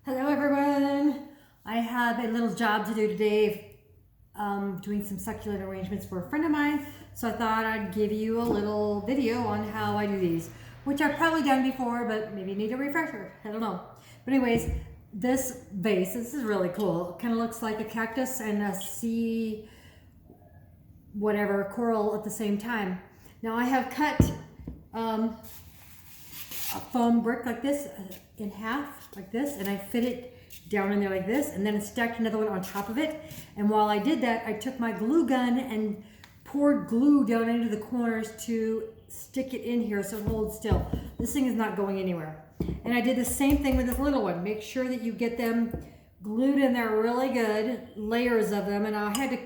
Hello everyone! I have a little job to do today, doing some succulent arrangements for a friend of mine, so I thought I'd give you a little video on how I do these, which I've probably done before, but maybe need a refresher, I don't know. But anyways, this vase, this is really cool. It kind of looks like a cactus and a sea, whatever, coral at the same time. Now I have cut a foam brick like this in half, like this, and I fit it down in there like this, and then I stacked another one on top of it. And while I did that, I took my glue gun and poured glue down into the corners to stick it in here so it holds still. This thing is not going anywhere. And I did the same thing with this little one. Make sure that you get them glued in there really good, layers of them. And I had to,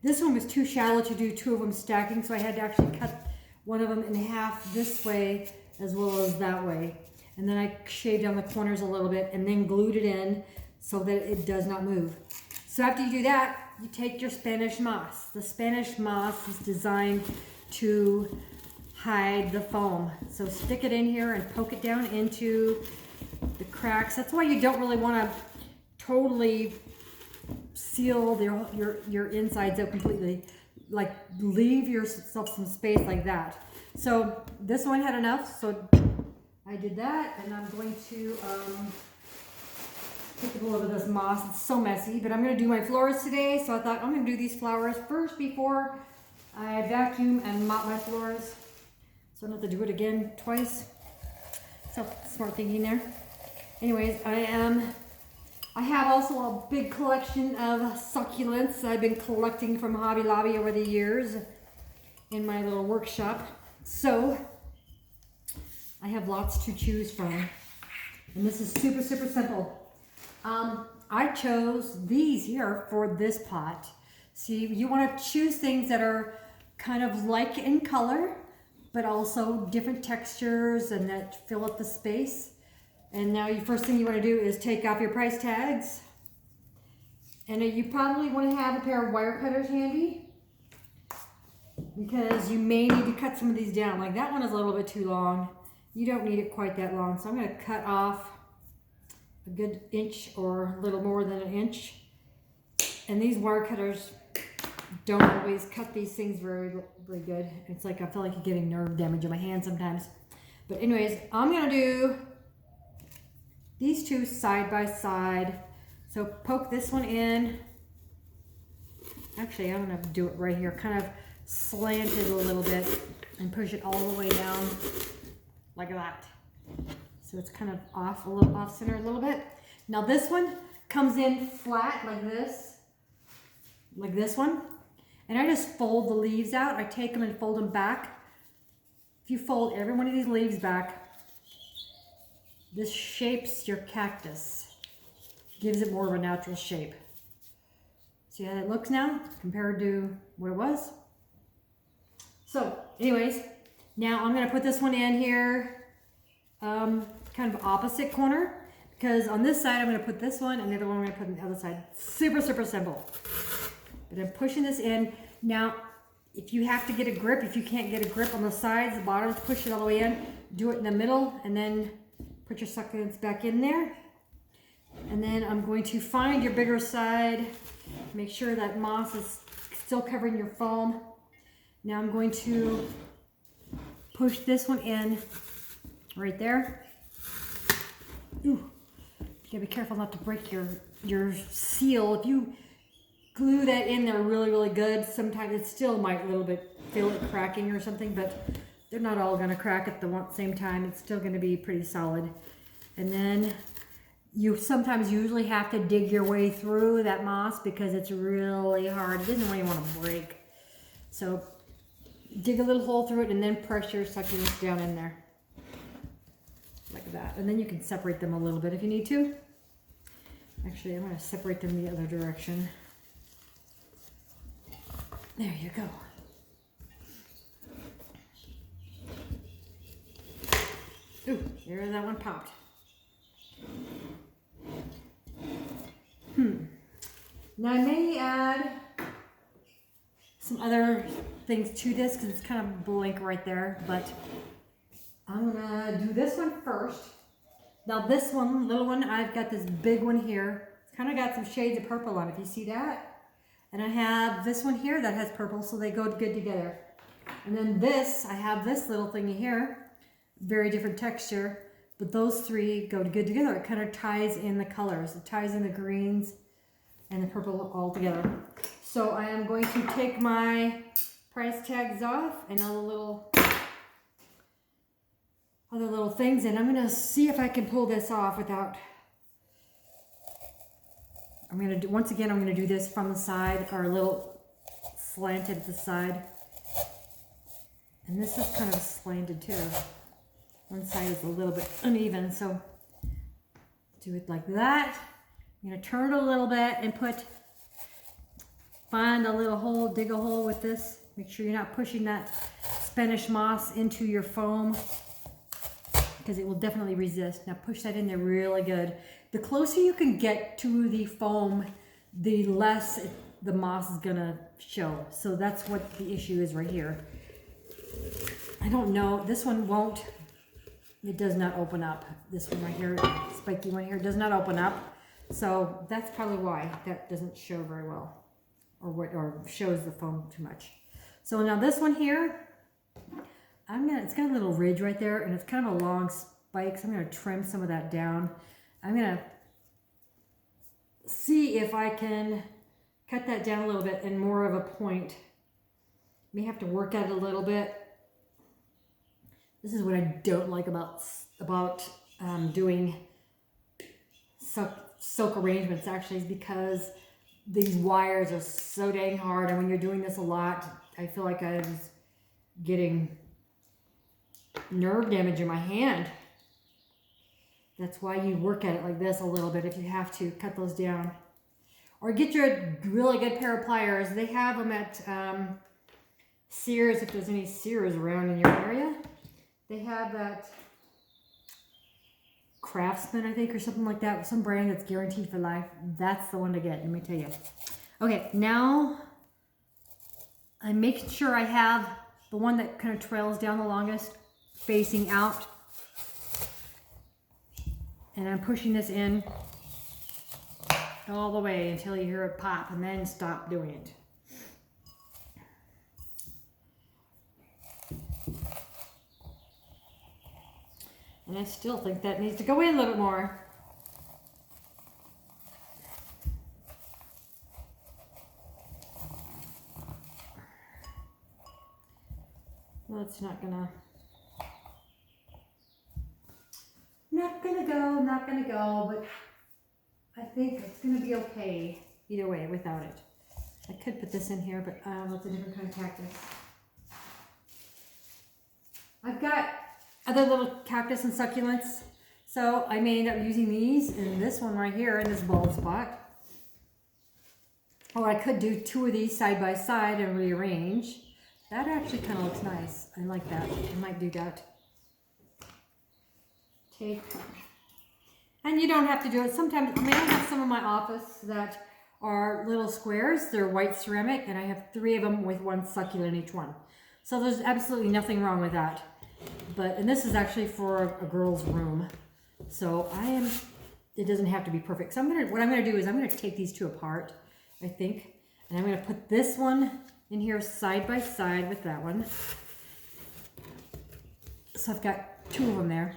this one was too shallow to do two of them stacking, so I had to actually cut one of them in half this way as well as that way. And then I shaved down the corners a little bit and then glued it in so that it does not move. So after you do that, you take your Spanish moss. The Spanish moss is designed to hide the foam. So stick it in here and poke it down into the cracks. That's why you don't really want to totally seal your insides out completely. Like leave yourself some space like that. So this one had enough, so I did that, and I'm going to take a little bit of this moss. It's so messy, but I'm going to do my floors today, so I thought I'm going to do these flowers first before I vacuum and mop my floors, so I don't have to do it again twice. So smart thinking there. Anyways, I have also a big collection of succulents I've been collecting from Hobby Lobby over the years in my little workshop. So I have lots to choose from, and this is super simple. I chose these here for this pot. See, you want to choose things that are kind of like in color, but also different textures and that fill up the space. And now the first thing you want to do is take off your price tags. And you probably want to have a pair of wire cutters handy, because you may need to cut some of these down. Like that one is a little bit too long. You don't need it quite that long. So I'm going to cut off a good inch or a little more than an inch. And these wire cutters don't always cut these things very good. It's like I feel like you're getting nerve damage in my hand sometimes. But anyways, I'm going to do these two side by side. So poke this one in. Actually, I'm going to do it right here. Kind of slant it a little bit and push it all the way down like that. So it's kind of off, a little off center a little bit. Now this one comes in flat like this one. And I just fold the leaves out. I take them and fold them back. If you fold every one of these leaves back, this shapes your cactus. Gives it more of a natural shape. See how that looks now compared to what it was? So anyways, now I'm going to put this one in here, kind of opposite corner, because on this side I'm going to put this one and the other one I'm going to put on the other side. Super simple. But I'm pushing this in. Now, if you have to get a grip, if you can't get a grip on the sides, the bottoms, push it all the way in, do it in the middle, and then put your succulents back in there. And then I'm going to find your bigger side, make sure that moss is still covering your foam. Now I'm going to push this one in right there. Ooh, you gotta be careful not to break your seal. If you glue that in there really good, sometimes it still might a little bit feel it cracking or something, but they're not all gonna crack at the same time. It's still gonna be pretty solid. And then you sometimes usually have to dig your way through that moss because it's really hard. It doesn't really want to break. So dig a little hole through it and then press your succulents down in there. Like that. And then you can separate them a little bit if you need to. Actually, I'm going to separate them the other direction. There you go. Ooh, there that one popped. Now I may add some other things to this because it's kind of blank right there, but I'm gonna do this one first. Now this one, little one, I've got this big one here. It's kind of got some shades of purple on it, if you see that. And I have this one here that has purple, so they go good together. And then this, I have this little thingy here, very different texture, but those three go good together. It kind of ties in the colors. It ties in the greens and the purple all together. So I am going to take my price tags off and all the other little things, and I'm gonna see if I can pull this off without, once again, I'm gonna do this from the side, or a little slanted at the side. And this is kind of slanted too. One side is a little bit uneven, so do it like that. I'm gonna turn it a little bit and find a little hole, dig a hole with this. Make sure you're not pushing that Spanish moss into your foam, because it will definitely resist. Now push that in there really good. The closer you can get to the foam, the less the moss is gonna show. So that's what the issue is right here. I don't know, this one won't, it does not open up. This one right here, spiky one here, does not open up. So that's probably why that doesn't show very well, or shows the foam too much. So now this one here, it's got a little ridge right there, and it's kind of a long spike, so I'm gonna trim some of that down. I'm gonna see if I can cut that down a little bit and more of a point. May have to work at it a little bit. This is what I don't like about doing silk arrangements, actually, is because these wires are so dang hard, and when you're doing this a lot, I feel like I was getting nerve damage in my hand. That's why you work at it like this a little bit if you have to cut those down. Or get your really good pair of pliers. They have them at Sears, if there's any Sears around in your area. They have that Craftsman, I think, or something like that, some brand that's guaranteed for life. That's the one to get, let me tell you. Okay, now I'm making sure I have the one that kind of trails down the longest facing out. And I'm pushing this in all the way until you hear it pop, and then stop doing it. And I still think that needs to go in a little bit more. Well, it's not gonna go, but I think it's gonna be okay either way without it. I could put this in here, but it's a different kind of cactus. I've got other little cactus and succulents, so I may end up using these in this one right here in this bald spot. Or I could do two of these side by side and rearrange. That actually kind of looks nice. I like that. I might do that. And you don't have to do it. Sometimes, I have some in my office that are little squares. They're white ceramic, and I have 3 of them with 1 succulent each one. So there's absolutely nothing wrong with that. And this is actually for a girl's room. So it doesn't have to be perfect. So what I'm gonna do is I'm gonna take these 2 apart, I think. And I'm gonna put this one in here side by side with that one. So I've got 2 of them there.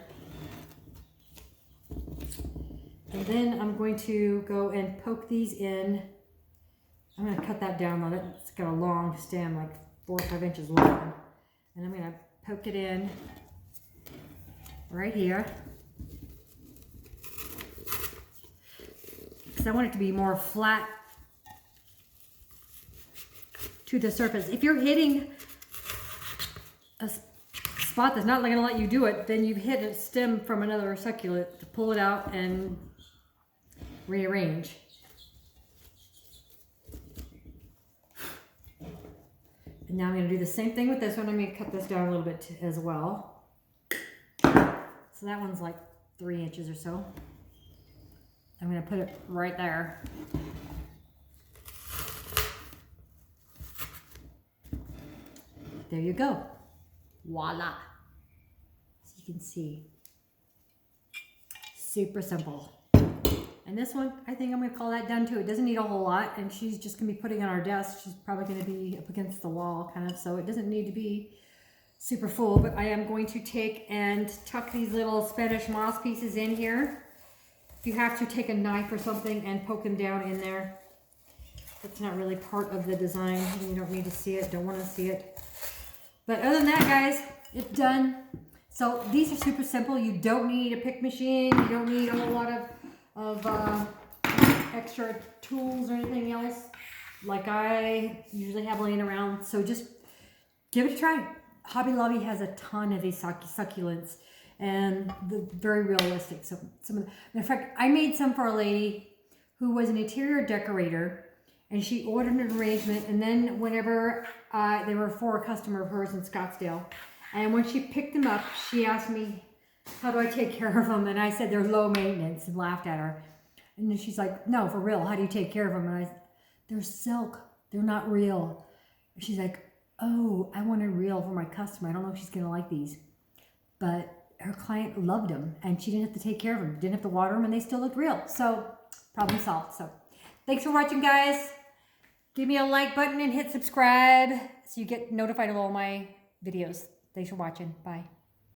And then I'm going to go and poke these in. I'm going to cut that down on it. It's got a long stem, like 4 or 5 inches long. And I'm going to poke it in right here. Because I want it to be more flat to the surface. If you're hitting a spot that's not going to let you do it, then you've hit a stem from another succulent to pull it out and rearrange. And now I'm going to do the same thing with this one. I'm going to cut this down a little bit as well. So that one's like 3 inches or so. I'm going to put it right there. There you go. Voila. So you can see. Super simple. And this one, I think I'm going to call that done too. It doesn't need a whole lot, and she's just going to be putting it on our desk. She's probably going to be up against the wall kind of, so it doesn't need to be super full, but I am going to take and tuck these little Spanish moss pieces in here. If you have to, take a knife or something and poke them down in there. That's not really part of the design. You don't need to see it, don't want to see it. But other than that, guys, it's done. So these are super simple. You don't need a pick machine. You don't need a whole lot of extra tools or anything else like I usually have laying around. So just give it a try. Hobby Lobby has a ton of these succulents, and they're very realistic. So some of the, in fact, I made some for a lady who was an interior decorator, and she ordered an arrangement, and then whenever they were for a customer of hers in Scottsdale, and when she picked them up, she asked me, how do I take care of them? And I said, they're low maintenance, and laughed at her. And then she's like, no, for real, how do you take care of them? And I said, they're silk, they're not real. And she's like, oh, I want a reel for my customer. I don't know if she's going to like these. But her client loved them, and she didn't have to take care of them. Didn't have to water them, and they still looked real. So, problem solved. So, thanks for watching, guys. Give me a like button and hit subscribe so you get notified of all my videos. Thanks for watching. Bye.